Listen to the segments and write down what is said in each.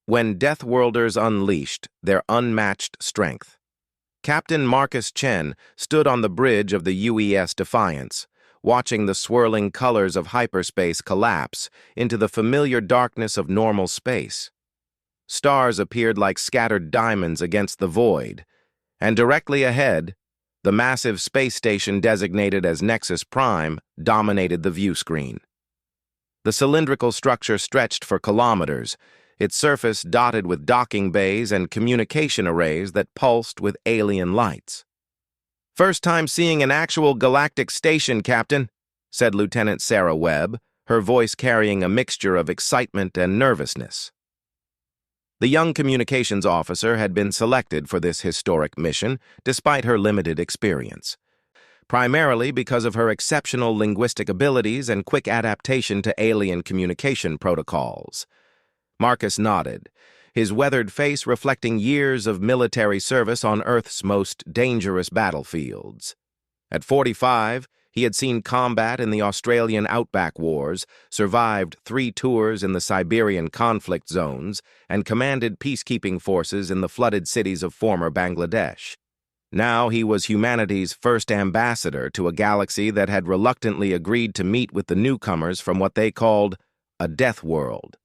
When Deathworlders unleashed their unmatched strength. Captain Marcus Chen stood on the bridge of the UES Defiance, watching the swirling colors of hyperspace collapse into the familiar darkness of normal space. Stars appeared like scattered diamonds against the void, and directly ahead, the massive space station designated as Nexus Prime dominated the view screen. The cylindrical structure stretched for kilometers, its surface dotted with docking bays and communication arrays that pulsed with alien lights. "First time seeing an actual galactic station, Captain," said Lieutenant Sarah Webb, her voice carrying a mixture of excitement and nervousness. The young communications officer had been selected for this historic mission despite her limited experience, primarily because of her exceptional linguistic abilities and quick adaptation to alien communication protocols. Marcus nodded, his weathered face reflecting years of military service on Earth's most dangerous battlefields. At 45, he had seen combat in the Australian Outback Wars, survived 3 tours in the Siberian conflict zones, and commanded peacekeeping forces in the flooded cities of former Bangladesh. Now he was humanity's first ambassador to a galaxy that had reluctantly agreed to meet with the newcomers from what they called a death world.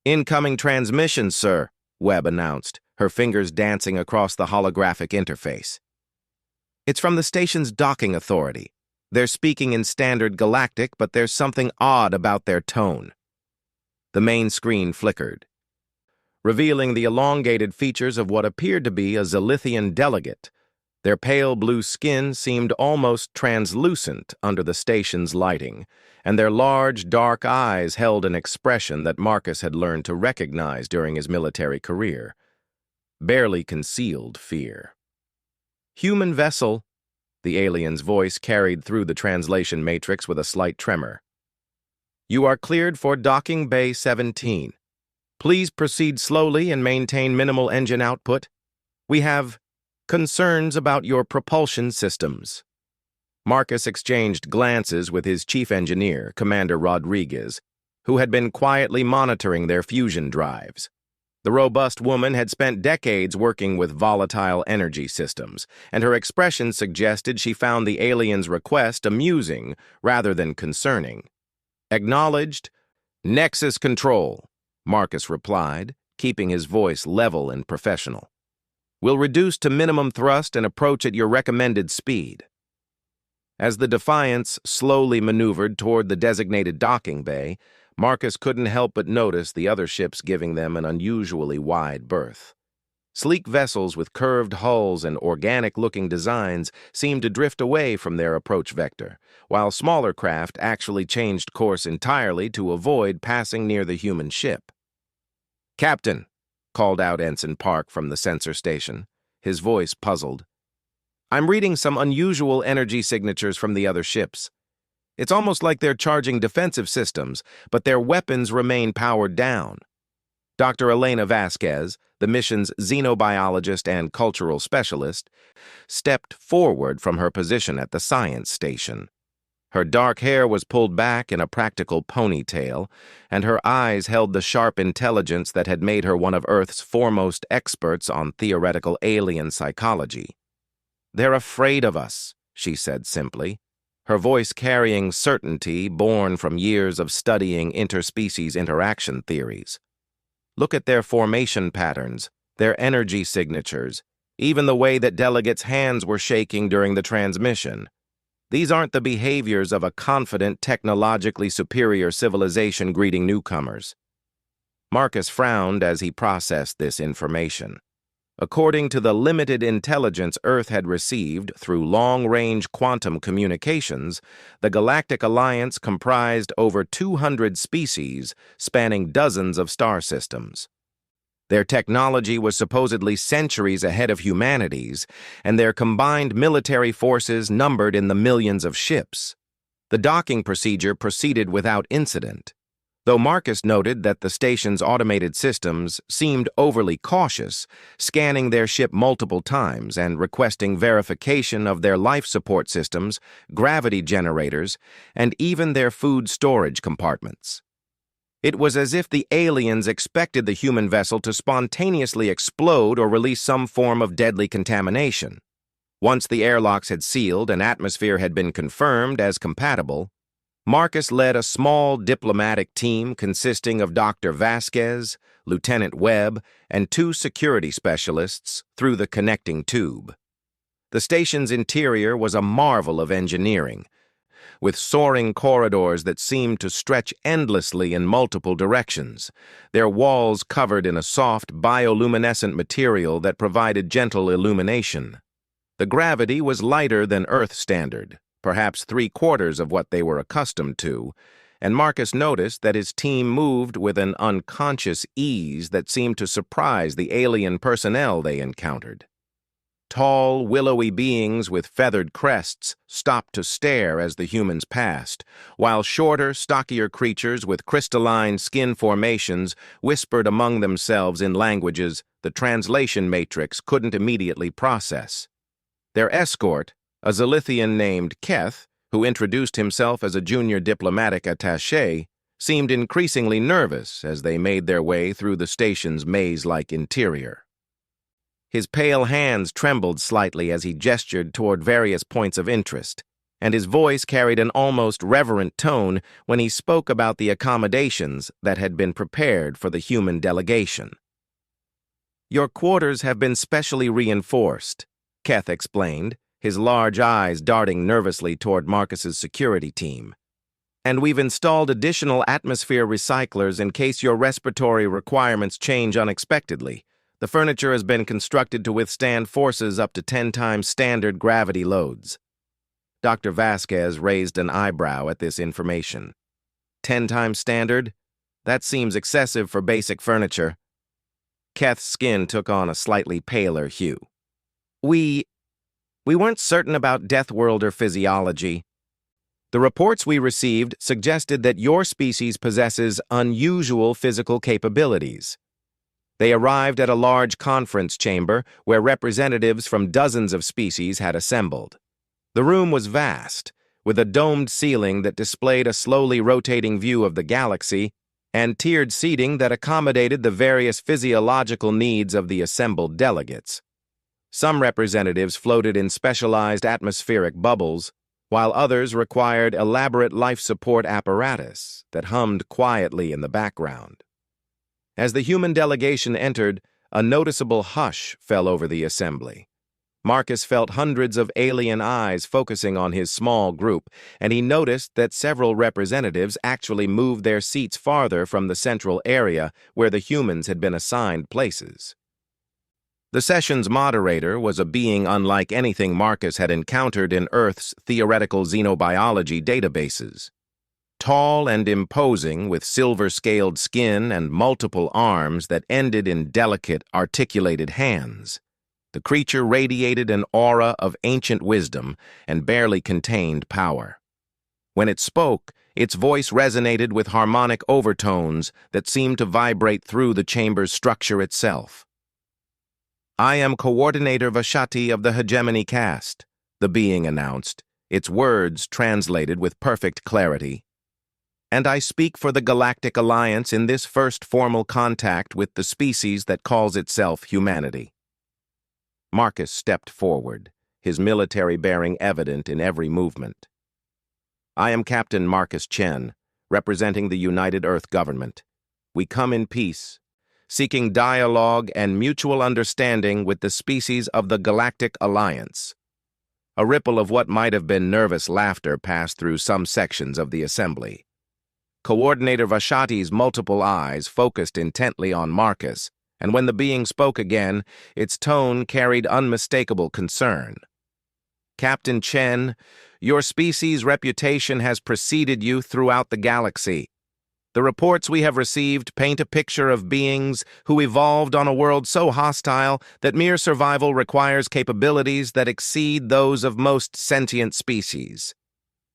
"Incoming transmission, sir," Webb announced, her fingers dancing across the holographic interface. "It's from the station's docking authority. They're speaking in standard galactic, but there's something odd about their tone." The main screen flickered, revealing the elongated features of what appeared to be a Zilithian delegate. Their pale blue skin seemed almost translucent under the station's lighting, and their large, dark eyes held an expression that Marcus had learned to recognize during his military career. Barely concealed fear. "Human vessel," the alien's voice carried through the translation matrix with a slight tremor. "You are cleared for docking bay 17. Please proceed slowly and maintain minimal engine output. We have concerns about your propulsion systems." Marcus exchanged glances with his chief engineer, Commander Rodriguez, who had been quietly monitoring their fusion drives. The robust woman had spent decades working with volatile energy systems, and her expression suggested she found the alien's request amusing rather than concerning. "Acknowledged. Nexus control," Marcus replied, keeping his voice level and professional. "We'll reduce to minimum thrust and approach at your recommended speed." As the Defiance slowly maneuvered toward the designated docking bay, Marcus couldn't help but notice the other ships giving them an unusually wide berth. Sleek vessels with curved hulls and organic-looking designs seemed to drift away from their approach vector, while smaller craft actually changed course entirely to avoid passing near the human ship. "Captain," called out Ensign Park from the sensor station, his voice puzzled. "I'm reading some unusual energy signatures from the other ships. It's almost like they're charging defensive systems, but their weapons remain powered down." Dr. Elena Vasquez, the mission's xenobiologist and cultural specialist, stepped forward from her position at the science station. Her dark hair was pulled back in a practical ponytail, and her eyes held the sharp intelligence that had made her one of Earth's foremost experts on theoretical alien psychology. "They're afraid of us," she said simply, her voice carrying certainty born from years of studying interspecies interaction theories. "Look at their formation patterns, their energy signatures, even the way that delegates' hands were shaking during the transmission. These aren't the behaviors of a confident, technologically superior civilization greeting newcomers." Marcus frowned as he processed this information. According to the limited intelligence Earth had received through long-range quantum communications, the Galactic Alliance comprised over 200 species spanning dozens of star systems. Their technology was supposedly centuries ahead of humanity's, and their combined military forces numbered in the millions of ships. The docking procedure proceeded without incident, though Marcus noted that the station's automated systems seemed overly cautious, scanning their ship multiple times and requesting verification of their life support systems, gravity generators, and even their food storage compartments. It was as if the aliens expected the human vessel to spontaneously explode or release some form of deadly contamination. Once the airlocks had sealed and atmosphere had been confirmed as compatible, Marcus led a small diplomatic team consisting of Dr. Vasquez, Lieutenant Webb, and 2 security specialists through the connecting tube. The station's interior was a marvel of engineering, with soaring corridors that seemed to stretch endlessly in multiple directions, their walls covered in a soft, bioluminescent material that provided gentle illumination. The gravity was lighter than Earth standard, perhaps 3/4 of what they were accustomed to, and Marcus noticed that his team moved with an unconscious ease that seemed to surprise the alien personnel they encountered. Tall, willowy beings with feathered crests stopped to stare as the humans passed, while shorter, stockier creatures with crystalline skin formations whispered among themselves in languages the translation matrix couldn't immediately process. Their escort, a Zalithian named Keth, who introduced himself as a junior diplomatic attaché, seemed increasingly nervous as they made their way through the station's maze-like interior. His pale hands trembled slightly as he gestured toward various points of interest, and his voice carried an almost reverent tone when he spoke about the accommodations that had been prepared for the human delegation. "Your quarters have been specially reinforced," Keth explained, his large eyes darting nervously toward Marcus's security team. "And we've installed additional atmosphere recyclers in case your respiratory requirements change unexpectedly. The furniture has been constructed to withstand forces up to 10 times standard gravity loads." Dr. Vasquez raised an eyebrow at this information. 10 times standard? That seems excessive for basic furniture. Keth's skin took on a slightly paler hue. We weren't certain about Deathworlder physiology. The reports we received suggested that your species possesses unusual physical capabilities. They arrived at a large conference chamber where representatives from dozens of species had assembled. The room was vast, with a domed ceiling that displayed a slowly rotating view of the galaxy and tiered seating that accommodated the various physiological needs of the assembled delegates. Some representatives floated in specialized atmospheric bubbles, while others required elaborate life support apparatus that hummed quietly in the background. As the human delegation entered, a noticeable hush fell over the assembly. Marcus felt hundreds of alien eyes focusing on his small group, and he noticed that several representatives actually moved their seats farther from the central area where the humans had been assigned places. The session's moderator was a being unlike anything Marcus had encountered in Earth's theoretical xenobiology databases. Tall and imposing, with silver-scaled skin and multiple arms that ended in delicate, articulated hands, the creature radiated an aura of ancient wisdom and barely contained power. When it spoke, its voice resonated with harmonic overtones that seemed to vibrate through the chamber's structure itself. "I am Coordinator Vashati of the Hegemony Caste," the being announced, its words translated with perfect clarity. "And I speak for the Galactic Alliance in this first formal contact with the species that calls itself humanity." Marcus stepped forward, his military bearing evident in every movement. "I am Captain Marcus Chen, representing the United Earth Government. We come in peace, seeking dialogue and mutual understanding with the species of the Galactic Alliance." A ripple of what might have been nervous laughter passed through some sections of the assembly. Coordinator Vashati's multiple eyes focused intently on Marcus, and when the being spoke again, its tone carried unmistakable concern. "Captain Chen, your species' reputation has preceded you throughout the galaxy. The reports we have received paint a picture of beings who evolved on a world so hostile that mere survival requires capabilities that exceed those of most sentient species."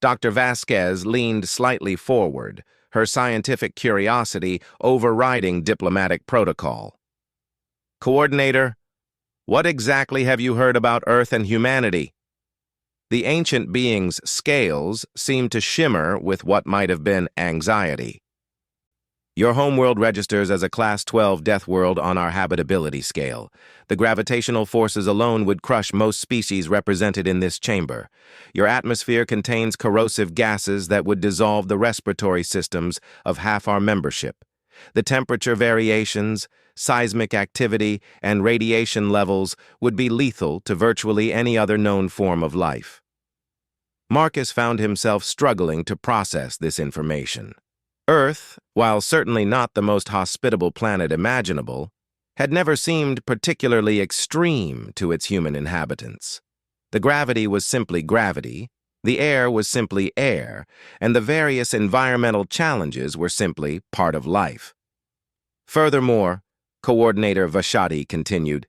Dr. Vasquez leaned slightly forward, her scientific curiosity overriding diplomatic protocol. "Coordinator, what exactly have you heard about Earth and humanity?" The ancient being's scales seemed to shimmer with what might have been anxiety. Your homeworld registers as a Class 12 death world on our habitability scale. The gravitational forces alone would crush most species represented in this chamber. Your atmosphere contains corrosive gases that would dissolve the respiratory systems of half our membership. The temperature variations, seismic activity, and radiation levels would be lethal to virtually any other known form of life. Marcus found himself struggling to process this information. Earth, while certainly not the most hospitable planet imaginable, had never seemed particularly extreme to its human inhabitants. The gravity was simply gravity, the air was simply air, and the various environmental challenges were simply part of life. Furthermore, Coordinator Vashati continued,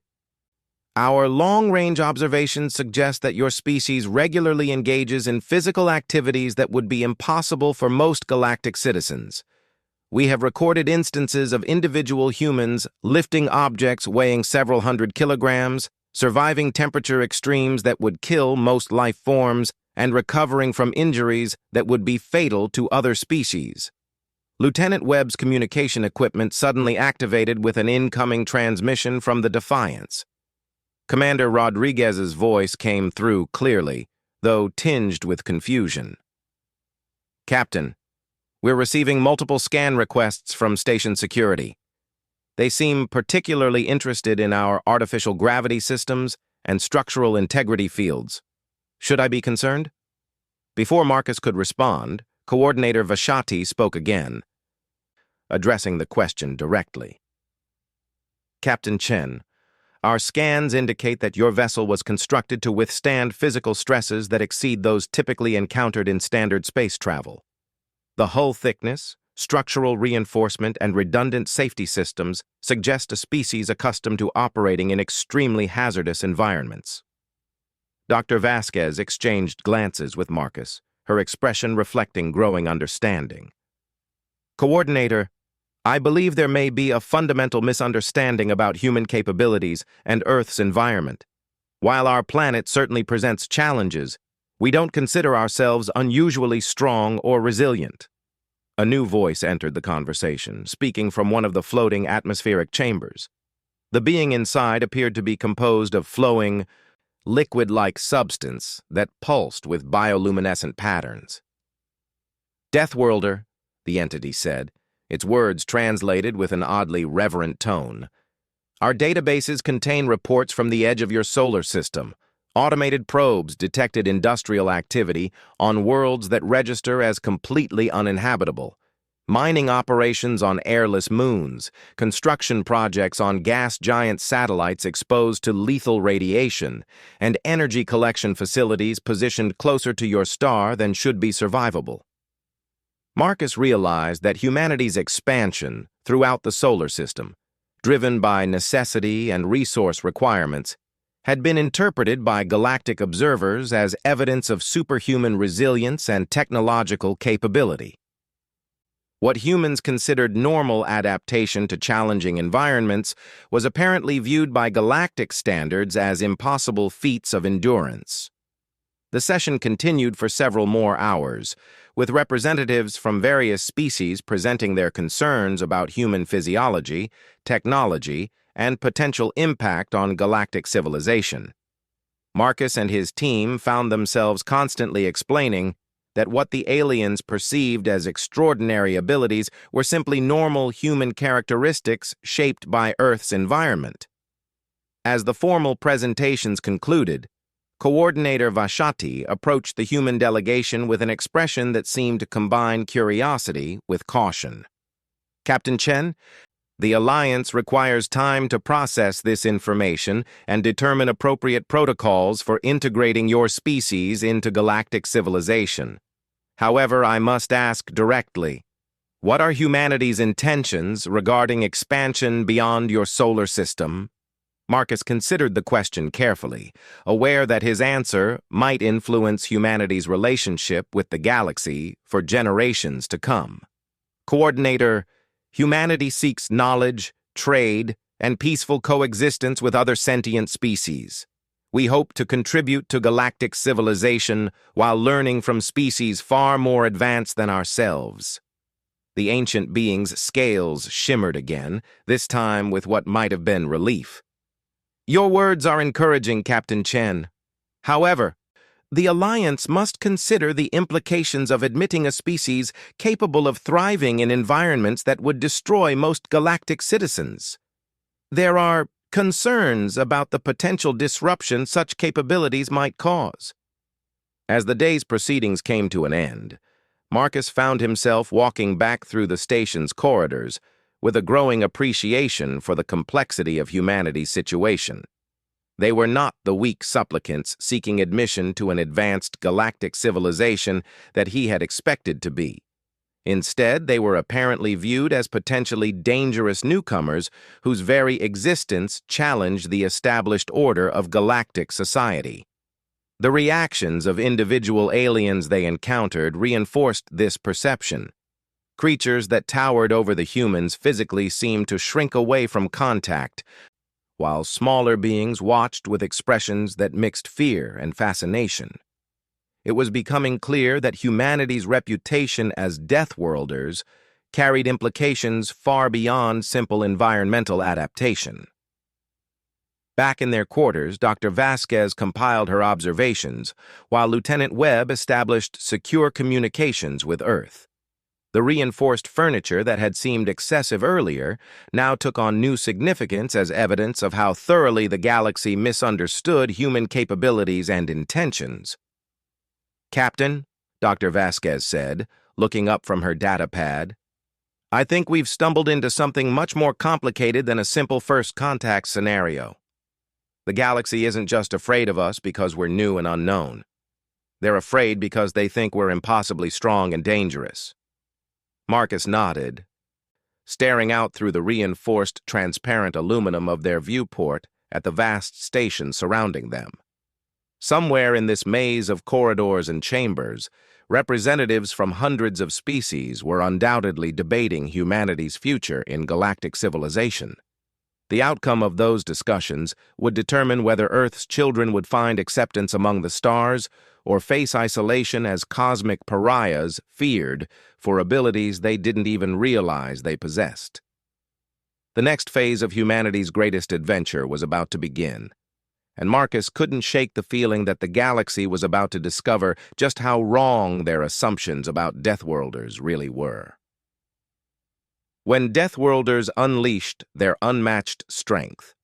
our long-range observations suggest that your species regularly engages in physical activities that would be impossible for most galactic citizens. We have recorded instances of individual humans lifting objects weighing several hundred kilograms, surviving temperature extremes that would kill most life forms, and recovering from injuries that would be fatal to other species. Lieutenant Webb's communication equipment suddenly activated with an incoming transmission from the Defiance. Commander Rodriguez's voice came through clearly, though tinged with confusion. Captain, we're receiving multiple scan requests from station security. They seem particularly interested in our artificial gravity systems and structural integrity fields. Should I be concerned? Before Marcus could respond, Coordinator Vashati spoke again, addressing the question directly. Captain Chen, our scans indicate that your vessel was constructed to withstand physical stresses that exceed those typically encountered in standard space travel. The hull thickness, structural reinforcement, and redundant safety systems suggest a species accustomed to operating in extremely hazardous environments. Dr. Vasquez exchanged glances with Marcus, her expression reflecting growing understanding. Coordinator, I believe there may be a fundamental misunderstanding about human capabilities and Earth's environment. While our planet certainly presents challenges, we don't consider ourselves unusually strong or resilient. A new voice entered the conversation, speaking from one of the floating atmospheric chambers. The being inside appeared to be composed of flowing, liquid-like substance that pulsed with bioluminescent patterns. Deathworlder, the entity said, its words translated with an oddly reverent tone. Our databases contain reports from the edge of your solar system. Automated probes detected industrial activity on worlds that register as completely uninhabitable. Mining operations on airless moons, construction projects on gas giant satellites exposed to lethal radiation, and energy collection facilities positioned closer to your star than should be survivable. Marcus realized that humanity's expansion throughout the solar system, driven by necessity and resource requirements, had been interpreted by galactic observers as evidence of superhuman resilience and technological capability. What humans considered normal adaptation to challenging environments was apparently viewed by galactic standards as impossible feats of endurance. The session continued for several more hours, with representatives from various species presenting their concerns about human physiology, technology, and potential impact on galactic civilization. Marcus and his team found themselves constantly explaining that what the aliens perceived as extraordinary abilities were simply normal human characteristics shaped by Earth's environment. As the formal presentations concluded, Coordinator Vashati approached the human delegation with an expression that seemed to combine curiosity with caution. Captain Chen, the Alliance requires time to process this information and determine appropriate protocols for integrating your species into galactic civilization. However, I must ask directly, what are humanity's intentions regarding expansion beyond your solar system? Marcus considered the question carefully, aware that his answer might influence humanity's relationship with the galaxy for generations to come. Coordinator, humanity seeks knowledge, trade, and peaceful coexistence with other sentient species. We hope to contribute to galactic civilization while learning from species far more advanced than ourselves. The ancient being's scales shimmered again, this time with what might have been relief. "Your words are encouraging, Captain Chen. However, the Alliance must consider the implications of admitting a species capable of thriving in environments that would destroy most galactic citizens. There are concerns about the potential disruption such capabilities might cause." As the day's proceedings came to an end, Marcus found himself walking back through the station's corridors with a growing appreciation for the complexity of humanity's situation. They were not the weak supplicants seeking admission to an advanced galactic civilization that he had expected to be. Instead, they were apparently viewed as potentially dangerous newcomers whose very existence challenged the established order of galactic society. The reactions of individual aliens they encountered reinforced this perception. Creatures that towered over the humans physically seemed to shrink away from contact, while smaller beings watched with expressions that mixed fear and fascination. It was becoming clear that humanity's reputation as Deathworlders carried implications far beyond simple environmental adaptation. Back in their quarters, Dr. Vasquez compiled her observations, while Lieutenant Webb established secure communications with Earth. The reinforced furniture that had seemed excessive earlier now took on new significance as evidence of how thoroughly the galaxy misunderstood human capabilities and intentions. "Captain," Dr. Vasquez said, looking up from her data pad, "I think we've stumbled into something much more complicated than a simple first contact scenario. The galaxy isn't just afraid of us because we're new and unknown. They're afraid because they think we're impossibly strong and dangerous." Marcus nodded, staring out through the reinforced, transparent aluminum of their viewport at the vast station surrounding them. Somewhere in this maze of corridors and chambers, representatives from hundreds of species were undoubtedly debating humanity's future in galactic civilization. The outcome of those discussions would determine whether Earth's children would find acceptance among the stars or face isolation as cosmic pariahs feared for abilities they didn't even realize they possessed. The next phase of humanity's greatest adventure was about to begin, and Marcus couldn't shake the feeling that the galaxy was about to discover just how wrong their assumptions about Deathworlders really were. When Deathworlders unleashed their unmatched strength,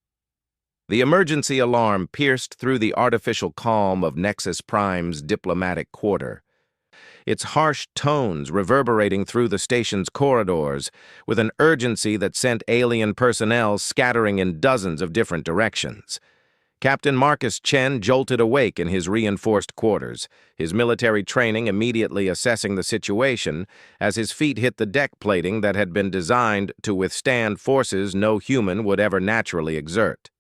the emergency alarm pierced through the artificial calm of Nexus Prime's diplomatic quarter, its harsh tones reverberating through the station's corridors with an urgency that sent alien personnel scattering in dozens of different directions. Captain Marcus Chen jolted awake in his reinforced quarters, his military training immediately assessing the situation as his feet hit the deck plating that had been designed to withstand forces no human would ever naturally exert.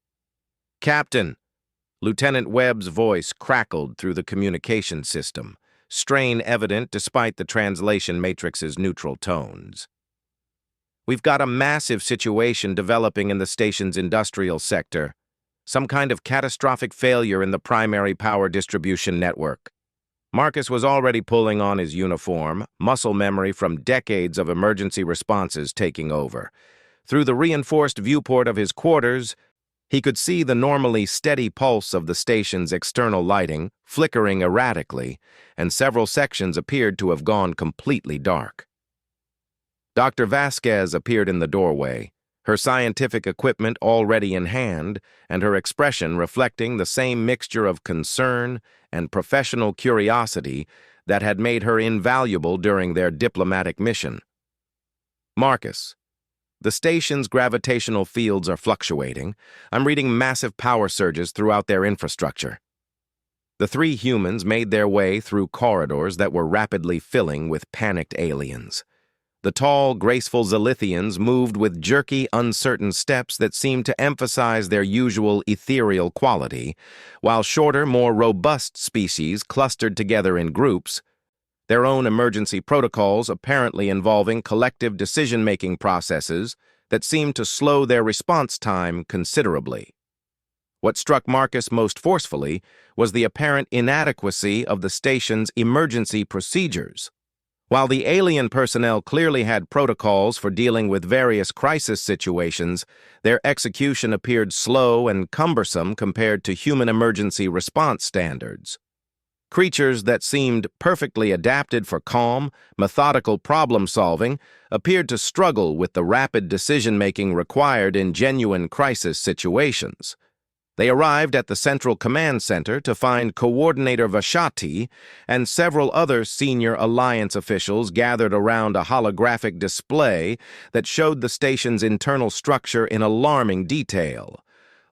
"Captain," Lieutenant Webb's voice crackled through the communication system, strain evident despite the translation matrix's neutral tones. "We've got a massive situation developing in the station's industrial sector. Some kind of catastrophic failure in the primary power distribution network." Marcus was already pulling on his uniform, muscle memory from decades of emergency responses taking over. Through the reinforced viewport of his quarters, he could see the normally steady pulse of the station's external lighting flickering erratically, and several sections appeared to have gone completely dark. Dr. Vasquez appeared in the doorway, her scientific equipment already in hand, and her expression reflecting the same mixture of concern and professional curiosity that had made her invaluable during their diplomatic mission. "Marcus, the station's gravitational fields are fluctuating. I'm reading massive power surges throughout their infrastructure." The three humans made their way through corridors that were rapidly filling with panicked aliens. The tall, graceful Zilithians moved with jerky, uncertain steps that seemed to emphasize their usual ethereal quality, while shorter, more robust species clustered together in groups, their own emergency protocols apparently involving collective decision-making processes that seemed to slow their response time considerably. What struck Marcus most forcefully was the apparent inadequacy of the station's emergency procedures. While the alien personnel clearly had protocols for dealing with various crisis situations, their execution appeared slow and cumbersome compared to human emergency response standards. Creatures that seemed perfectly adapted for calm, methodical problem-solving appeared to struggle with the rapid decision-making required in genuine crisis situations. They arrived at the Central Command Center to find Coordinator Vashati and several other senior Alliance officials gathered around a holographic display that showed the station's internal structure in alarming detail.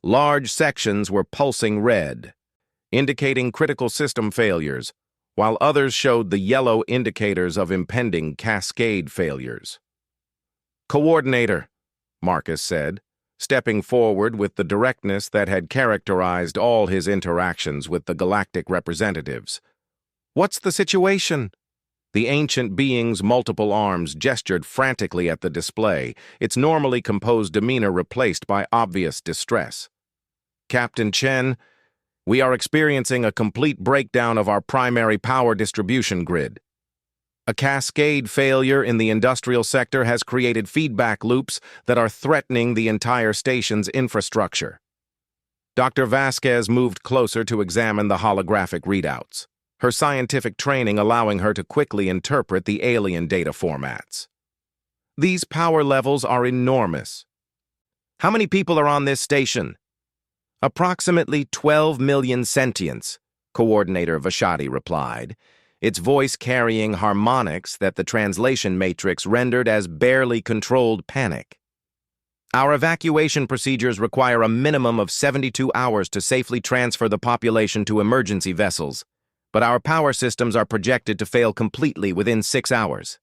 Large sections were pulsing red, indicating critical system failures, while others showed the yellow indicators of impending cascade failures. "Coordinator," Marcus said, stepping forward with the directness that had characterized all his interactions with the galactic representatives. "What's the situation?" The ancient being's multiple arms gestured frantically at the display, its normally composed demeanor replaced by obvious distress. "Captain Chen, we are experiencing a complete breakdown of our primary power distribution grid. A cascade failure in the industrial sector has created feedback loops that are threatening the entire station's infrastructure." Dr. Vasquez moved closer to examine the holographic readouts, her scientific training allowing her to quickly interpret the alien data formats. "These power levels are enormous. How many people are on this station?" "Approximately 12 million sentients," Coordinator Vashati replied, its voice carrying harmonics that the translation matrix rendered as barely controlled panic. "Our evacuation procedures require a minimum of 72 hours to safely transfer the population to emergency vessels, but our power systems are projected to fail completely within 6 hours.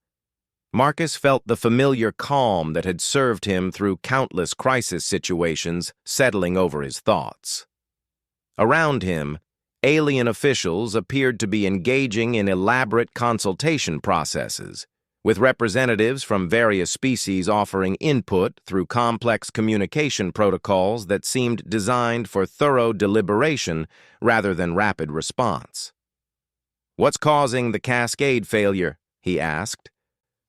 Marcus felt the familiar calm that had served him through countless crisis situations settling over his thoughts. Around him, alien officials appeared to be engaging in elaborate consultation processes, with representatives from various species offering input through complex communication protocols that seemed designed for thorough deliberation rather than rapid response. "What's causing the cascade failure?" he asked,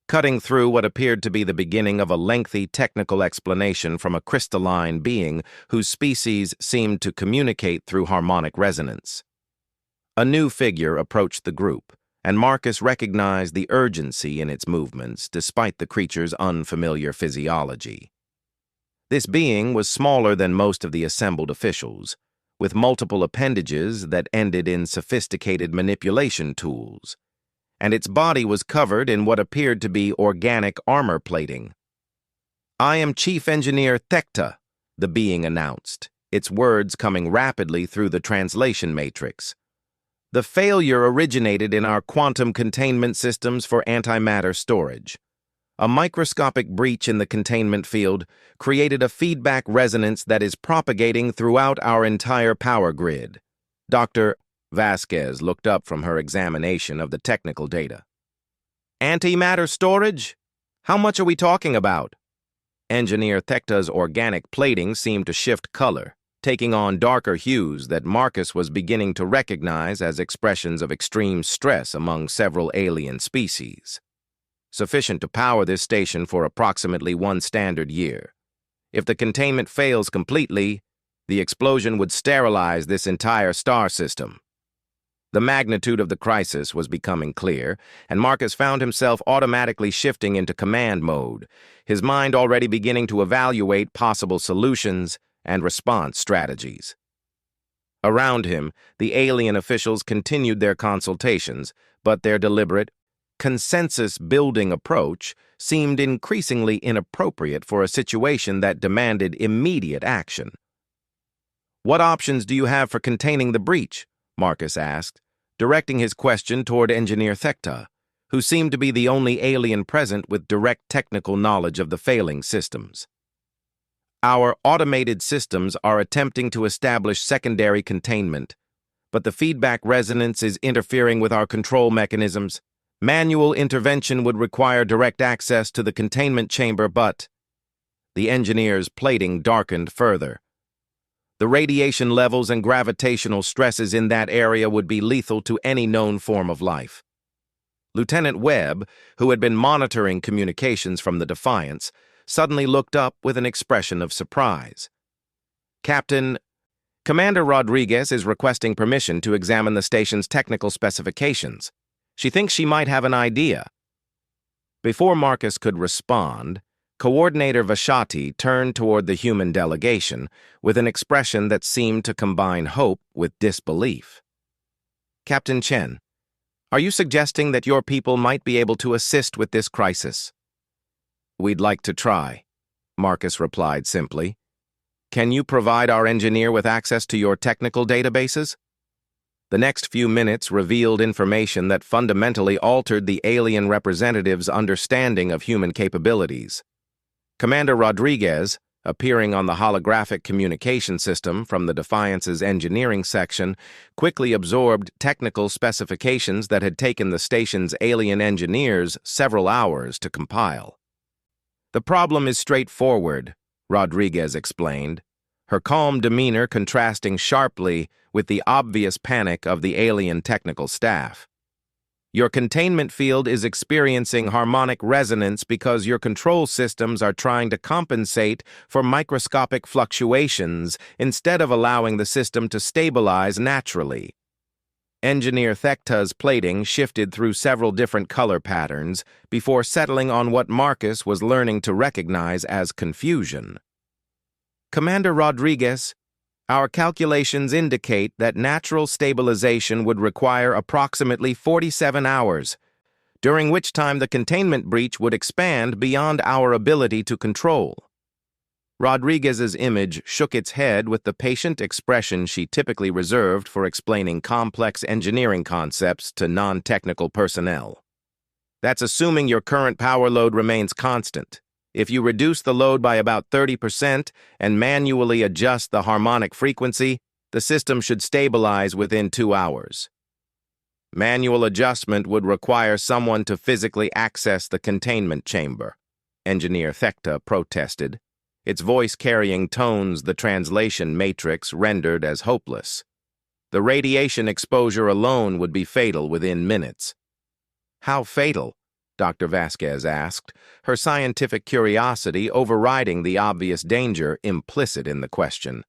cutting through what appeared to be the beginning of a lengthy technical explanation from a crystalline being whose species seemed to communicate through harmonic resonance. A new figure approached the group, and Marcus recognized the urgency in its movements despite the creature's unfamiliar physiology. This being was smaller than most of the assembled officials, with multiple appendages that ended in sophisticated manipulation tools, and its body was covered in what appeared to be organic armor plating. "I am Chief Engineer Thekta," the being announced, its words coming rapidly through the translation matrix. "The failure originated in our quantum containment systems for antimatter storage. A microscopic breach in the containment field created a feedback resonance that is propagating throughout our entire power grid." Dr. Vasquez looked up from her examination of the technical data. "Antimatter storage? How much are we talking about?" Engineer Thekta's organic plating seemed to shift color, taking on darker hues that Marcus was beginning to recognize as expressions of extreme stress among several alien species. "Sufficient to power this station for approximately 1 standard year. If the containment fails completely, the explosion would sterilize this entire star system." The magnitude of the crisis was becoming clear, and Marcus found himself automatically shifting into command mode, his mind already beginning to evaluate possible solutions and response strategies. Around him, the alien officials continued their consultations, but their deliberate, consensus-building approach seemed increasingly inappropriate for a situation that demanded immediate action. "What options do you have for containing the breach?" Marcus asked, directing his question toward Engineer Thekta, who seemed to be the only alien present with direct technical knowledge of the failing systems. "Our automated systems are attempting to establish secondary containment, but the feedback resonance is interfering with our control mechanisms. Manual intervention would require direct access to the containment chamber, but..." The engineer's plating darkened further. "The radiation levels and gravitational stresses in that area would be lethal to any known form of life." Lieutenant Webb, who had been monitoring communications from the Defiance, suddenly looked up with an expression of surprise. "Captain, Commander Rodriguez is requesting permission to examine the station's technical specifications. She thinks she might have an idea." Before Marcus could respond, Coordinator Vashati turned toward the human delegation with an expression that seemed to combine hope with disbelief. "Captain Chen, are you suggesting that your people might be able to assist with this crisis?" "We'd like to try," Marcus replied simply. "Can you provide our engineer with access to your technical databases?" The next few minutes revealed information that fundamentally altered the alien representative's understanding of human capabilities. Commander Rodriguez, appearing on the holographic communication system from the Defiance's engineering section, quickly absorbed technical specifications that had taken the station's alien engineers several hours to compile. "The problem is straightforward," Rodriguez explained, her calm demeanor contrasting sharply with the obvious panic of the alien technical staff. "Your containment field is experiencing harmonic resonance because your control systems are trying to compensate for microscopic fluctuations instead of allowing the system to stabilize naturally." Engineer Thekta's plating shifted through several different color patterns before settling on what Marcus was learning to recognize as confusion. "Commander Rodriguez, our calculations indicate that natural stabilization would require approximately 47 hours, during which time the containment breach would expand beyond our ability to control." Rodriguez's image shook its head with the patient expression she typically reserved for explaining complex engineering concepts to non-technical personnel. "That's assuming your current power load remains constant. If you reduce the load by about 30% and manually adjust the harmonic frequency, the system should stabilize within 2 hours. Manual adjustment would require someone to physically access the containment chamber," Engineer Thekta protested, its voice carrying tones the translation matrix rendered as hopeless. "The radiation exposure alone would be fatal within minutes." "How fatal?" Dr. Vasquez asked, her scientific curiosity overriding the obvious danger implicit in the question.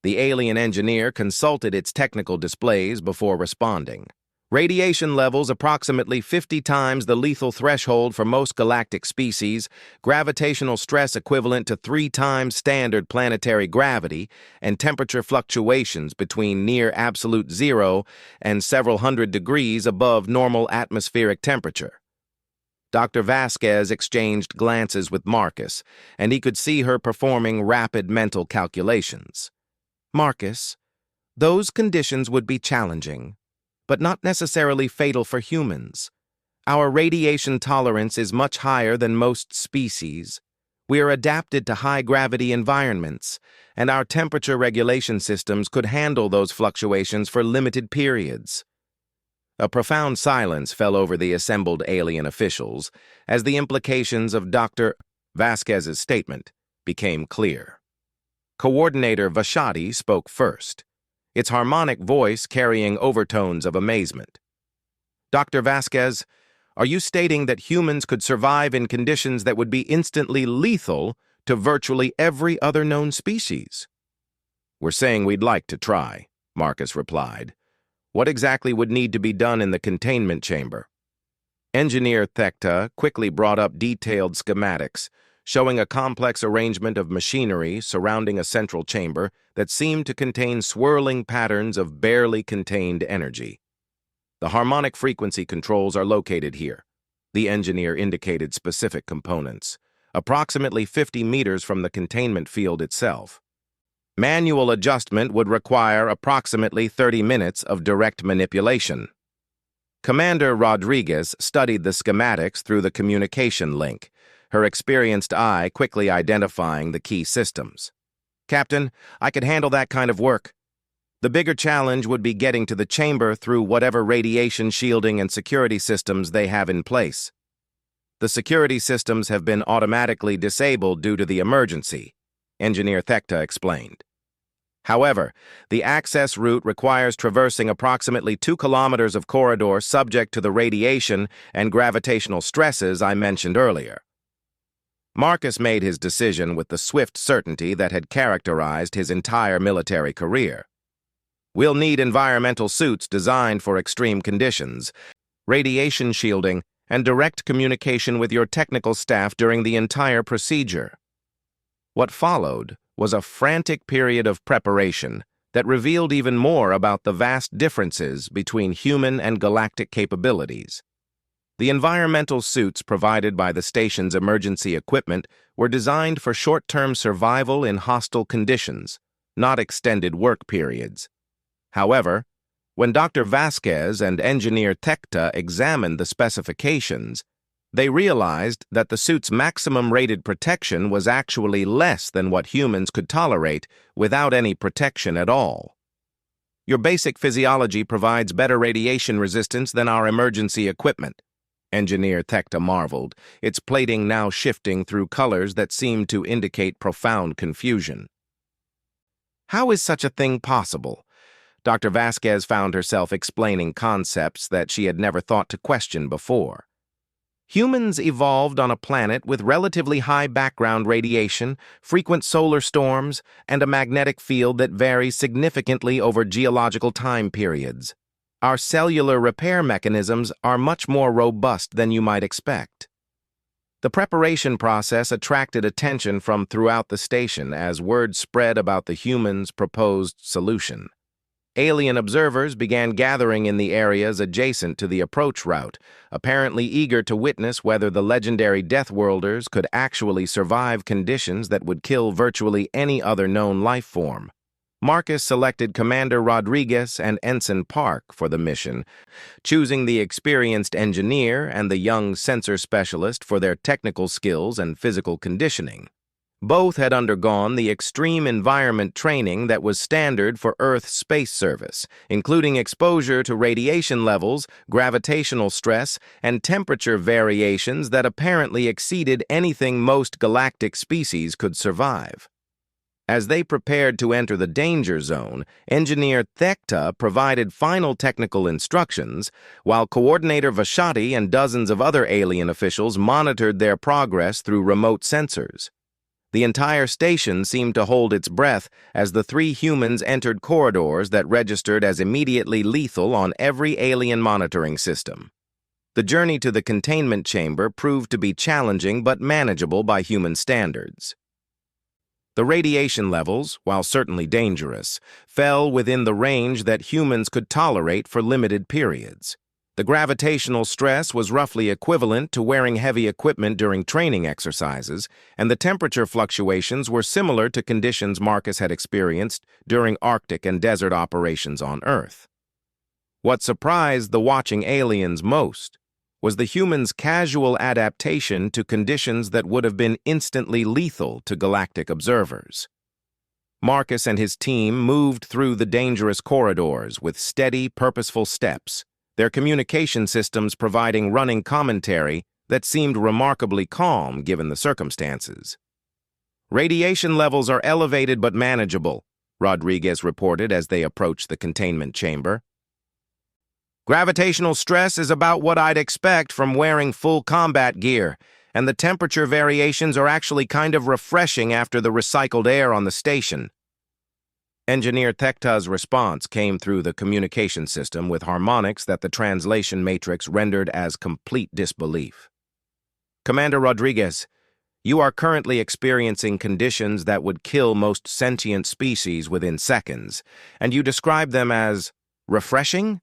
The alien engineer consulted its technical displays before responding. "Radiation levels approximately 50 times the lethal threshold for most galactic species, gravitational stress equivalent to 3 times standard planetary gravity, and temperature fluctuations between near absolute zero and several hundred degrees above normal atmospheric temperature." Dr. Vasquez exchanged glances with Marcus, and he could see her performing rapid mental calculations. "Marcus, those conditions would be challenging, but not necessarily fatal for humans. Our radiation tolerance is much higher than most species. We are adapted to high-gravity environments, and our temperature regulation systems could handle those fluctuations for limited periods." A profound silence fell over the assembled alien officials as the implications of Dr. Vasquez's statement became clear. Coordinator Vashati spoke first, its harmonic voice carrying overtones of amazement. "Dr. Vasquez, are you stating that humans could survive in conditions that would be instantly lethal to virtually every other known species?" "We're saying we'd like to try," Marcus replied. "What exactly would need to be done in the containment chamber?" Engineer Thekta quickly brought up detailed schematics, showing a complex arrangement of machinery surrounding a central chamber that seemed to contain swirling patterns of barely contained energy. "The harmonic frequency controls are located here." The engineer indicated specific components, approximately 50 meters from the containment field itself. "Manual adjustment would require approximately 30 minutes of direct manipulation." Commander Rodriguez studied the schematics through the communication link, her experienced eye quickly identifying the key systems. "Captain, I could handle that kind of work. The bigger challenge would be getting to the chamber through whatever radiation shielding and security systems they have in place. The security systems have been automatically disabled due to the emergency," Engineer Thekta explained. However, the access route requires traversing approximately 2 kilometers of corridor subject to the radiation and gravitational stresses I mentioned earlier. Marcus made his decision with the swift certainty that had characterized his entire military career. We'll need environmental suits designed for extreme conditions, radiation shielding, and direct communication with your technical staff during the entire procedure. What followed was a frantic period of preparation that revealed even more about the vast differences between human and galactic capabilities. The environmental suits provided by the station's emergency equipment were designed for short-term survival in hostile conditions, not extended work periods. However, when Dr. Vasquez and Engineer Thekta examined the specifications, they realized that the suit's maximum rated protection was actually less than what humans could tolerate without any protection at all. Your basic physiology provides better radiation resistance than our emergency equipment, Engineer Thekta marveled, its plating now shifting through colors that seemed to indicate profound confusion. How is such a thing possible? Dr. Vasquez found herself explaining concepts that she had never thought to question before. Humans evolved on a planet with relatively high background radiation, frequent solar storms, and a magnetic field that varies significantly over geological time periods. Our cellular repair mechanisms are much more robust than you might expect. The preparation process attracted attention from throughout the station as word spread about the humans' proposed solution. Alien observers began gathering in the areas adjacent to the approach route, apparently eager to witness whether the legendary Deathworlders could actually survive conditions that would kill virtually any other known life form. Marcus selected Commander Rodriguez and Ensign Park for the mission, choosing the experienced engineer and the young sensor specialist for their technical skills and physical conditioning. Both had undergone the extreme environment training that was standard for Earth's space service, including exposure to radiation levels, gravitational stress, and temperature variations that apparently exceeded anything most galactic species could survive. As they prepared to enter the danger zone, Engineer Thekta provided final technical instructions, while Coordinator Vashati and dozens of other alien officials monitored their progress through remote sensors. The entire station seemed to hold its breath as the three humans entered corridors that registered as immediately lethal on every alien monitoring system. The journey to the containment chamber proved to be challenging but manageable by human standards. The radiation levels, while certainly dangerous, fell within the range that humans could tolerate for limited periods. The gravitational stress was roughly equivalent to wearing heavy equipment during training exercises, and the temperature fluctuations were similar to conditions Marcus had experienced during Arctic and desert operations on Earth. What surprised the watching aliens most was the humans' casual adaptation to conditions that would have been instantly lethal to galactic observers. Marcus and his team moved through the dangerous corridors with steady, purposeful steps, their communication systems providing running commentary that seemed remarkably calm given the circumstances. "Radiation levels are elevated but manageable," Rodriguez reported as they approached the containment chamber. "Gravitational stress is about what I'd expect from wearing full combat gear, and the temperature variations are actually kind of refreshing after the recycled air on the station." Engineer Thekta's response came through the communication system with harmonics that the translation matrix rendered as complete disbelief. "Commander Rodriguez, you are currently experiencing conditions that would kill most sentient species within seconds, and you describe them as refreshing?"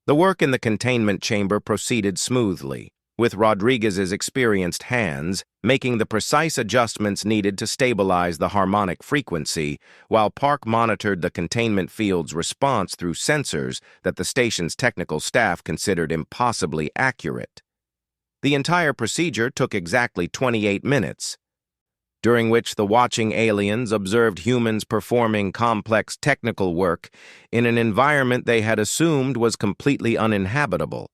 The work in the containment chamber proceeded smoothly, with Rodriguez's experienced hands making the precise adjustments needed to stabilize the harmonic frequency, while Park monitored the containment field's response through sensors that the station's technical staff considered impossibly accurate. The entire procedure took exactly 28 minutes, during which the watching aliens observed humans performing complex technical work in an environment they had assumed was completely uninhabitable.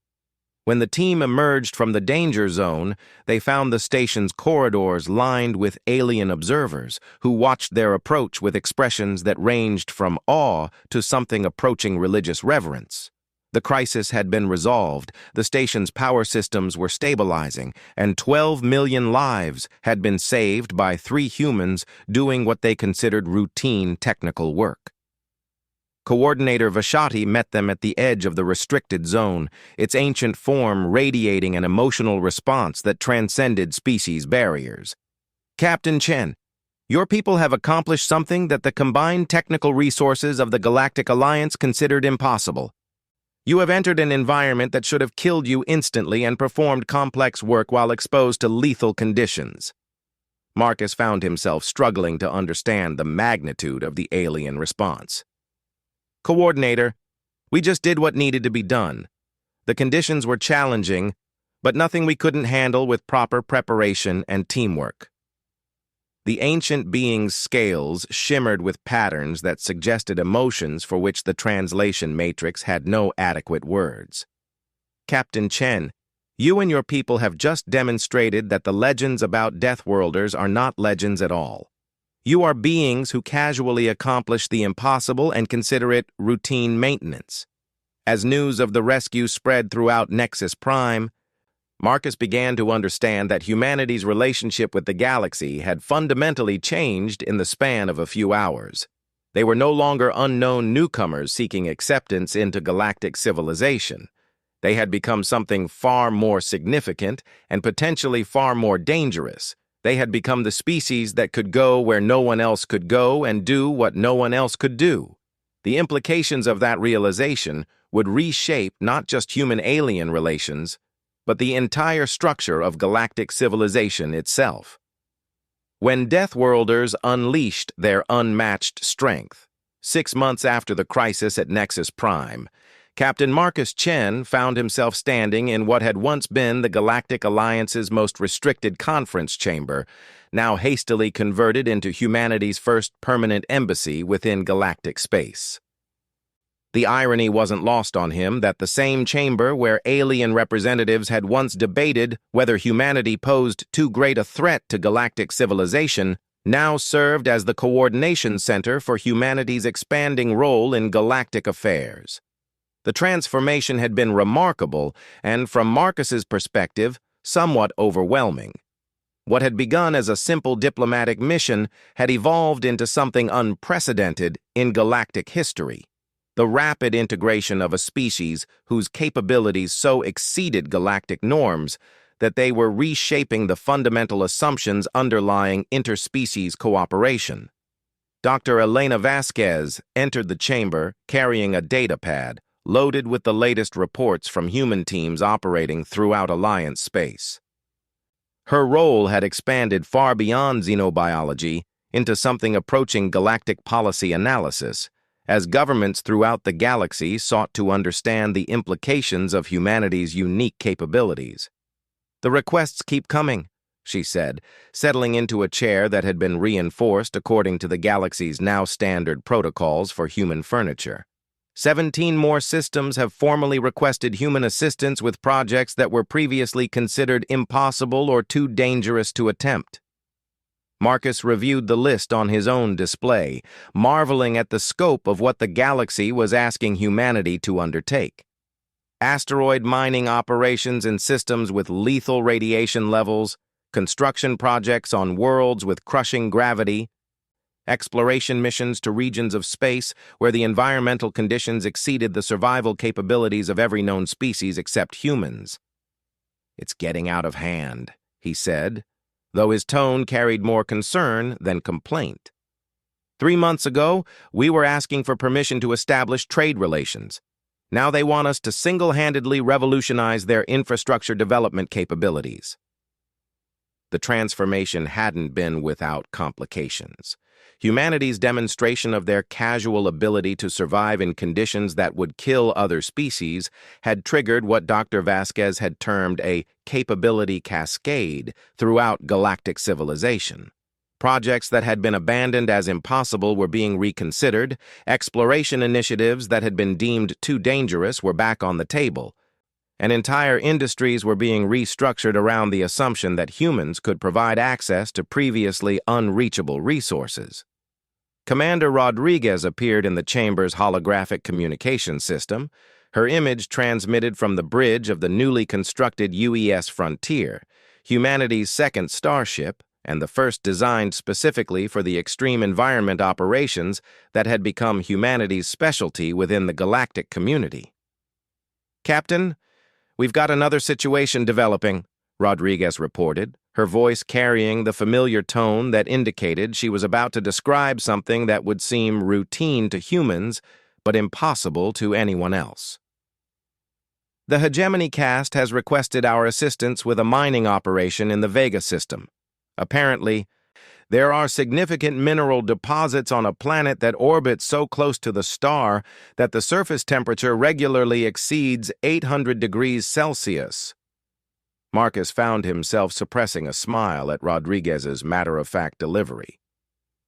When the team emerged from the danger zone, they found the station's corridors lined with alien observers who watched their approach with expressions that ranged from awe to something approaching religious reverence. The crisis had been resolved, the station's power systems were stabilizing, and 12 million lives had been saved by 3 humans doing what they considered routine technical work. Coordinator Vashati met them at the edge of the restricted zone, its ancient form radiating an emotional response that transcended species barriers. "Captain Chen, your people have accomplished something that the combined technical resources of the Galactic Alliance considered impossible. You have entered an environment that should have killed you instantly and performed complex work while exposed to lethal conditions." Marcus found himself struggling to understand the magnitude of the alien response. "Coordinator, we just did what needed to be done. The conditions were challenging, but nothing we couldn't handle with proper preparation and teamwork." The ancient being's scales shimmered with patterns that suggested emotions for which the translation matrix had no adequate words. "Captain Chen, you and your people have just demonstrated that the legends about Deathworlders are not legends at all. You are beings who casually accomplish the impossible and consider it routine maintenance." As news of the rescue spread throughout Nexus Prime, Marcus began to understand that humanity's relationship with the galaxy had fundamentally changed in the span of a few hours. They were no longer unknown newcomers seeking acceptance into galactic civilization. They had become something far more significant and potentially far more dangerous. They had become the species that could go where no one else could go and do what no one else could do. The implications of that realization would reshape not just human-alien relations, but the entire structure of galactic civilization itself. When Deathworlders unleashed their unmatched strength, 6 months after the crisis at Nexus Prime, Captain Marcus Chen found himself standing in what had once been the Galactic Alliance's most restricted conference chamber, now hastily converted into humanity's first permanent embassy within galactic space. The irony wasn't lost on him that the same chamber where alien representatives had once debated whether humanity posed too great a threat to galactic civilization now served as the coordination center for humanity's expanding role in galactic affairs. The transformation had been remarkable and, from Marcus's perspective, somewhat overwhelming. What had begun as a simple diplomatic mission had evolved into something unprecedented in galactic history. The rapid integration of a species whose capabilities so exceeded galactic norms that they were reshaping the fundamental assumptions underlying interspecies cooperation. Dr. Elena Vasquez entered the chamber carrying a data pad, loaded with the latest reports from human teams operating throughout Alliance space. Her role had expanded far beyond xenobiology into something approaching galactic policy analysis, as governments throughout the galaxy sought to understand the implications of humanity's unique capabilities. "The requests keep coming," she said, settling into a chair that had been reinforced according to the galaxy's now standard protocols for human furniture. 17 more systems have formally requested human assistance with projects that were previously considered impossible or too dangerous to attempt. Marcus reviewed the list on his own display, marveling at the scope of what the galaxy was asking humanity to undertake. Asteroid mining operations in systems with lethal radiation levels, construction projects on worlds with crushing gravity, exploration missions to regions of space where the environmental conditions exceeded the survival capabilities of every known species except humans. "It's getting out of hand," he said, though his tone carried more concern than complaint. 3 months ago, we were asking for permission to establish trade relations. Now they want us to single-handedly revolutionize their infrastructure development capabilities." The transformation hadn't been without complications. Humanity's demonstration of their casual ability to survive in conditions that would kill other species had triggered what Dr. Vasquez had termed a capability cascade throughout galactic civilization. Projects that had been abandoned as impossible were being reconsidered, exploration initiatives that had been deemed too dangerous were back on the table, and entire industries were being restructured around the assumption that humans could provide access to previously unreachable resources. Commander Rodriguez appeared in the chamber's holographic communication system, her image transmitted from the bridge of the newly constructed UES Frontier, humanity's second starship, and the first designed specifically for the extreme environment operations that had become humanity's specialty within the galactic community. "Captain, we've got another situation developing," Rodriguez reported, her voice carrying the familiar tone that indicated she was about to describe something that would seem routine to humans but impossible to anyone else. "The Hegemony Cast has requested our assistance with a mining operation in the Vega system. Apparently, there are significant mineral deposits on a planet that orbits so close to the star that the surface temperature regularly exceeds 800 degrees Celsius. Marcus found himself suppressing a smile at Rodriguez's matter-of-fact delivery.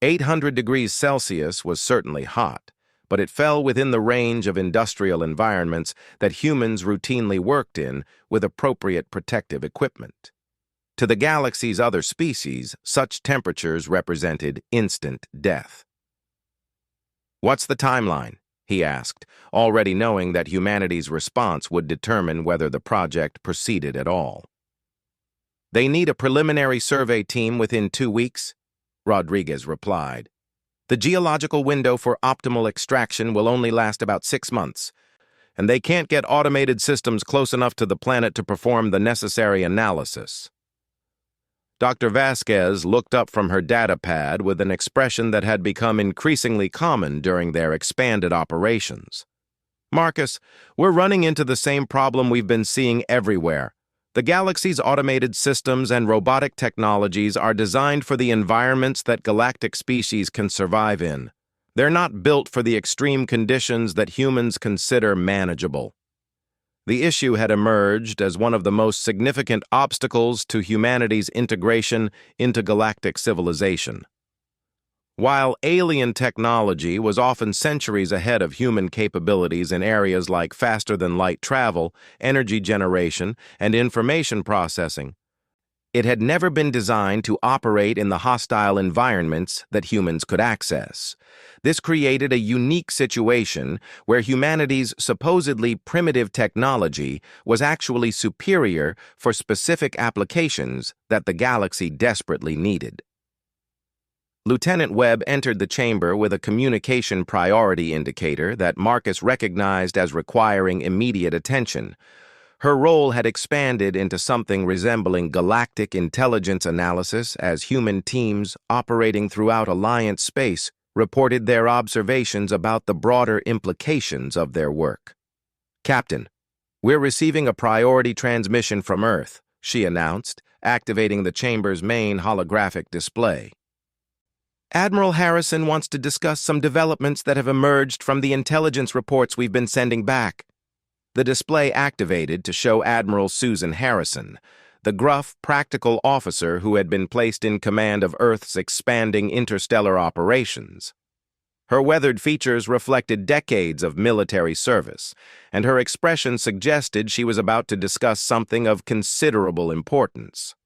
800 degrees Celsius was certainly hot, but it fell within the range of industrial environments that humans routinely worked in with appropriate protective equipment. To the galaxy's other species, such temperatures represented instant death. "What's the timeline?" he asked, already knowing that humanity's response would determine whether the project proceeded at all. "They need a preliminary survey team within 2 weeks," Rodriguez replied. "The geological window for optimal extraction will only last about 6 months, and they can't get automated systems close enough to the planet to perform the necessary analysis." Dr. Vasquez looked up from her data pad with an expression that had become increasingly common during their expanded operations. "Marcus, we're running into the same problem we've been seeing everywhere. The galaxy's automated systems and robotic technologies are designed for the environments that galactic species can survive in. They're not built for the extreme conditions that humans consider manageable." The issue had emerged as one of the most significant obstacles to humanity's integration into galactic civilization. While alien technology was often centuries ahead of human capabilities in areas like faster-than-light travel, energy generation, and information processing, it had never been designed to operate in the hostile environments that humans could access. This created a unique situation where humanity's supposedly primitive technology was actually superior for specific applications that the galaxy desperately needed. Lieutenant Webb entered the chamber with a communication priority indicator that Marcus recognized as requiring immediate attention. Her role had expanded into something resembling galactic intelligence analysis as human teams operating throughout Alliance space reported their observations about the broader implications of their work. "Captain, we're receiving a priority transmission from Earth," she announced, activating the chamber's main holographic display. "Admiral Harrison wants to discuss some developments that have emerged from the intelligence reports we've been sending back." The display activated to show Admiral Susan Harrison, the gruff, practical officer who had been placed in command of Earth's expanding interstellar operations. Her weathered features reflected decades of military service, and her expression suggested she was about to discuss something of considerable importance.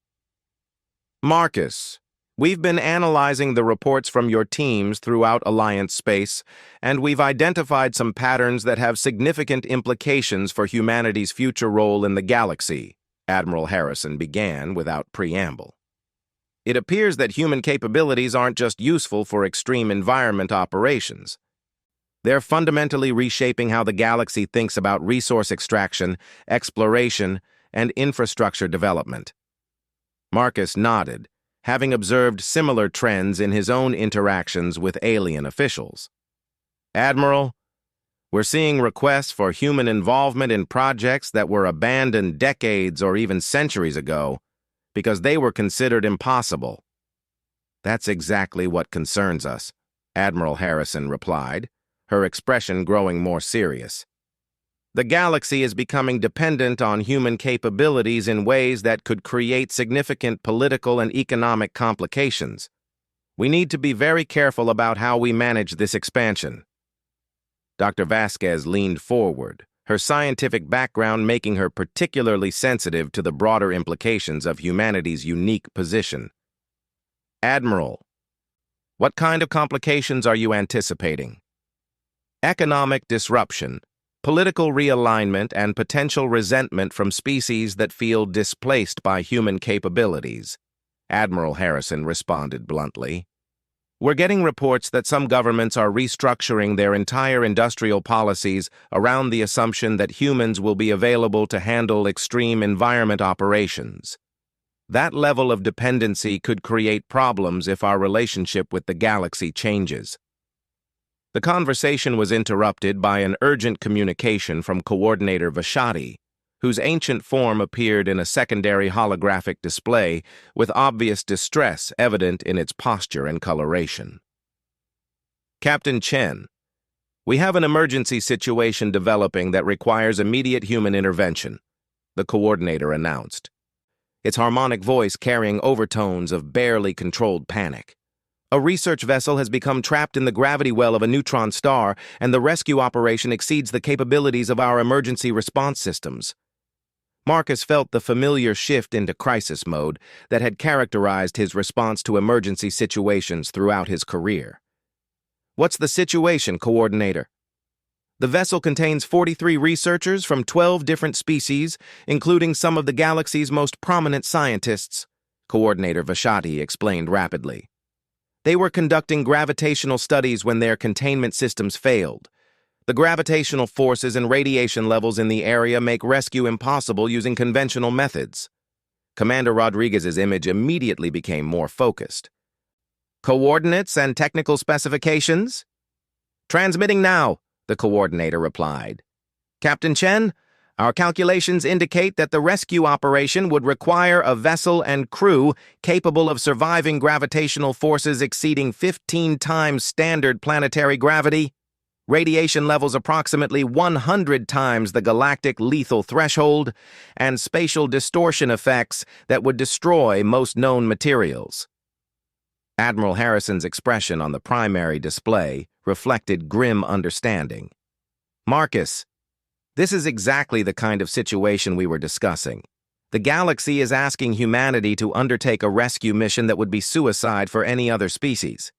"Marcus, we've been analyzing the reports from your teams throughout Alliance space, and we've identified some patterns that have significant implications for humanity's future role in the galaxy," Admiral Harrison began without preamble. "It appears that human capabilities aren't just useful for extreme environment operations. They're fundamentally reshaping how the galaxy thinks about resource extraction, exploration, and infrastructure development." Marcus nodded, having observed similar trends in his own interactions with alien officials. "Admiral, we're seeing requests for human involvement in projects that were abandoned decades or even centuries ago because they were considered impossible." "That's exactly what concerns us," Admiral Harrison replied, her expression growing more serious. "The galaxy is becoming dependent on human capabilities in ways that could create significant political and economic complications. We need to be very careful about how we manage this expansion." Dr. Vasquez leaned forward, her scientific background making her particularly sensitive to the broader implications of humanity's unique position. Admiral, what kind of complications are you anticipating? Economic disruption, political realignment, and potential resentment from species that feel displaced by human capabilities, Admiral Harrison responded bluntly. We're getting reports that some governments are restructuring their entire industrial policies around the assumption that humans will be available to handle extreme environment operations. That level of dependency could create problems if our relationship with the galaxy changes. The conversation was interrupted by an urgent communication from Coordinator Vashati, whose ancient form appeared in a secondary holographic display with obvious distress evident in its posture and coloration. Captain Chen, we have an emergency situation developing that requires immediate human intervention, the coordinator announced, its harmonic voice carrying overtones of barely controlled panic. A research vessel has become trapped in the gravity well of a neutron star, and the rescue operation exceeds the capabilities of our emergency response systems. Marcus felt the familiar shift into crisis mode that had characterized his response to emergency situations throughout his career. What's the situation, Coordinator? The vessel contains 43 researchers from 12 different species, including some of the galaxy's most prominent scientists, Coordinator Vashati explained rapidly. They were conducting gravitational studies when their containment systems failed. The gravitational forces and radiation levels in the area make rescue impossible using conventional methods. Commander Rodriguez's image immediately became more focused. Coordinates and technical specifications? Transmitting now, the coordinator replied. Captain Chen, our calculations indicate that the rescue operation would require a vessel and crew capable of surviving gravitational forces exceeding 15 times standard planetary gravity, radiation levels approximately 100 times the galactic lethal threshold, and spatial distortion effects that would destroy most known materials. Admiral Harrison's expression on the primary display reflected grim understanding. Marcus, this is exactly the kind of situation we were discussing. The galaxy is asking humanity to undertake a rescue mission that would be suicide for any other species.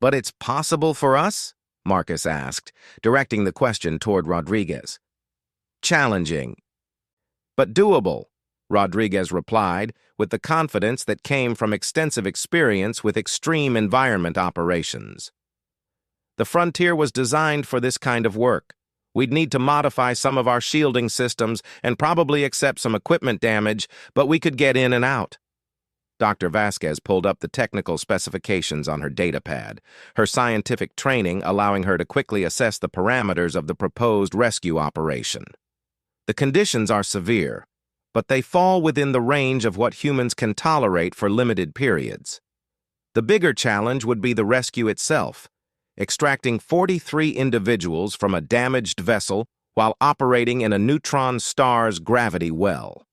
But it's possible for us? Marcus asked, directing the question toward Rodriguez. Challenging, but doable, Rodriguez replied, with the confidence that came from extensive experience with extreme environment operations. The frontier was designed for this kind of work. We'd need to modify some of our shielding systems and probably accept some equipment damage, but we could get in and out. Dr. Vasquez pulled up the technical specifications on her datapad, her scientific training allowing her to quickly assess the parameters of the proposed rescue operation. The conditions are severe, but they fall within the range of what humans can tolerate for limited periods. The bigger challenge would be the rescue itself, extracting 43 individuals from a damaged vessel while operating in a neutron star's gravity well.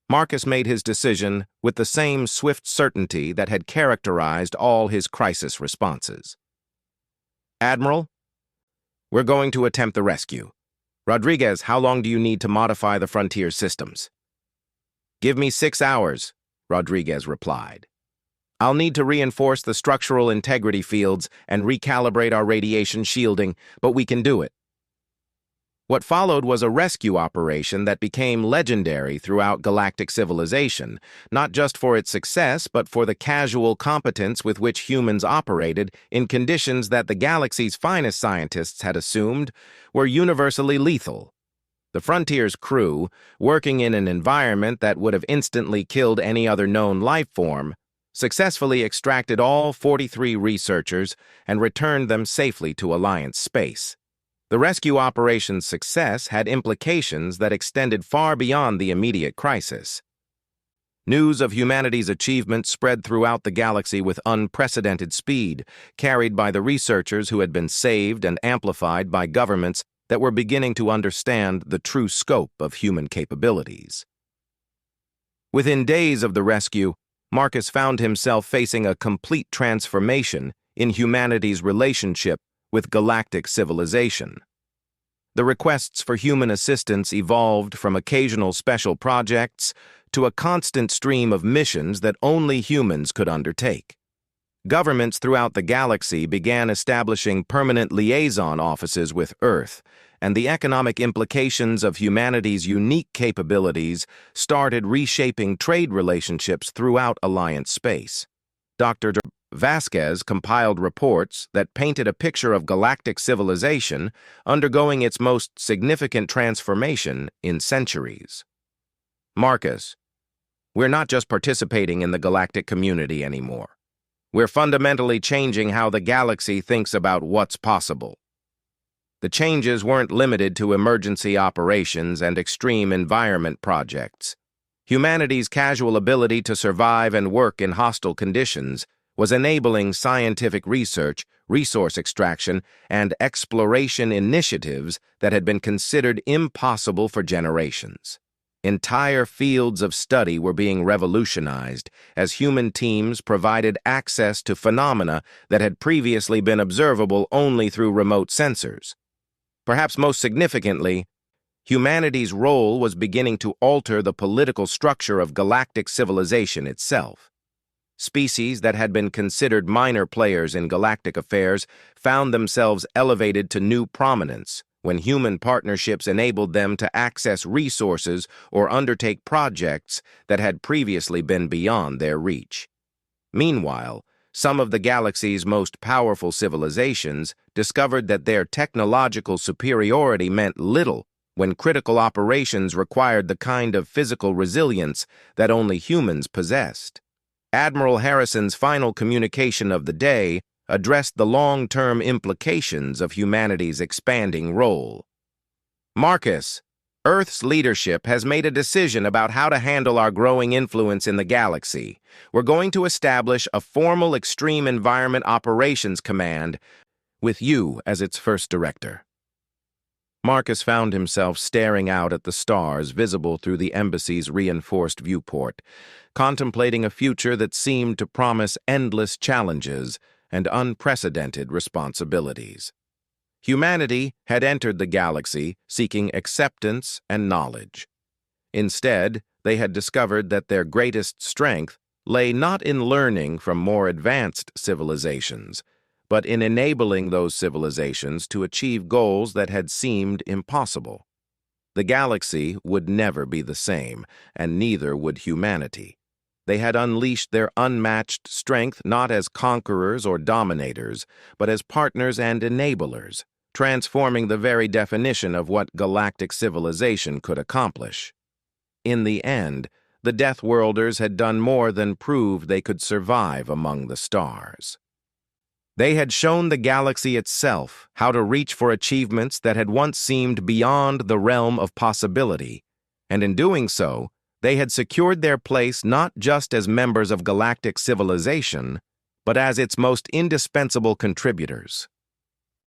Marcus made his decision with the same swift certainty that had characterized all his crisis responses. Admiral, we're going to attempt the rescue. Rodriguez, how long do you need to modify the frontier systems? Give me 6 hours, Rodriguez replied. I'll need to reinforce the structural integrity fields and recalibrate our radiation shielding, but we can do it. What followed was a rescue operation that became legendary throughout galactic civilization, not just for its success, but for the casual competence with which humans operated in conditions that the galaxy's finest scientists had assumed were universally lethal. The Frontier's crew, working in an environment that would have instantly killed any other known life form, successfully extracted all 43 researchers and returned them safely to Alliance space. The rescue operation's success had implications that extended far beyond the immediate crisis. News of humanity's achievements spread throughout the galaxy with unprecedented speed, carried by the researchers who had been saved and amplified by governments that were beginning to understand the true scope of human capabilities. Within days of the rescue, Marcus found himself facing a complete transformation in humanity's relationship with galactic civilization. The requests for human assistance evolved from occasional special projects to a constant stream of missions that only humans could undertake. Governments throughout the galaxy began establishing permanent liaison offices with Earth, and the economic implications of humanity's unique capabilities started reshaping trade relationships throughout Alliance space. Dr. Vasquez compiled reports that painted a picture of galactic civilization undergoing its most significant transformation in centuries. Marcus, we're not just participating in the galactic community anymore. We're fundamentally changing how the galaxy thinks about what's possible. The changes weren't limited to emergency operations and extreme environment projects. Humanity's casual ability to survive and work in hostile conditions was enabling scientific research, resource extraction, and exploration initiatives that had been considered impossible for generations. Entire fields of study were being revolutionized as human teams provided access to phenomena that had previously been observable only through remote sensors. Perhaps most significantly, humanity's role was beginning to alter the political structure of galactic civilization itself. Species that had been considered minor players in galactic affairs found themselves elevated to new prominence when human partnerships enabled them to access resources or undertake projects that had previously been beyond their reach. Meanwhile, some of the galaxy's most powerful civilizations discovered that their technological superiority meant little when critical operations required the kind of physical resilience that only humans possessed. Admiral Harrison's final communication of the day addressed the long-term implications of humanity's expanding role. Marcus, Earth's leadership has made a decision about how to handle our growing influence in the galaxy. We're going to establish a formal Extreme Environment Operations Command with you as its first director. Marcus found himself staring out at the stars visible through the embassy's reinforced viewport, contemplating a future that seemed to promise endless challenges and unprecedented responsibilities. Humanity had entered the galaxy seeking acceptance and knowledge. Instead, they had discovered that their greatest strength lay not in learning from more advanced civilizations, but in enabling those civilizations to achieve goals that had seemed impossible. The galaxy would never be the same, and neither would humanity. They had unleashed their unmatched strength not as conquerors or dominators, but as partners and enablers, transforming the very definition of what galactic civilization could accomplish. In the end, the Deathworlders had done more than prove they could survive among the stars. They had shown the galaxy itself how to reach for achievements that had once seemed beyond the realm of possibility, and in doing so, they had secured their place not just as members of galactic civilization, but as its most indispensable contributors.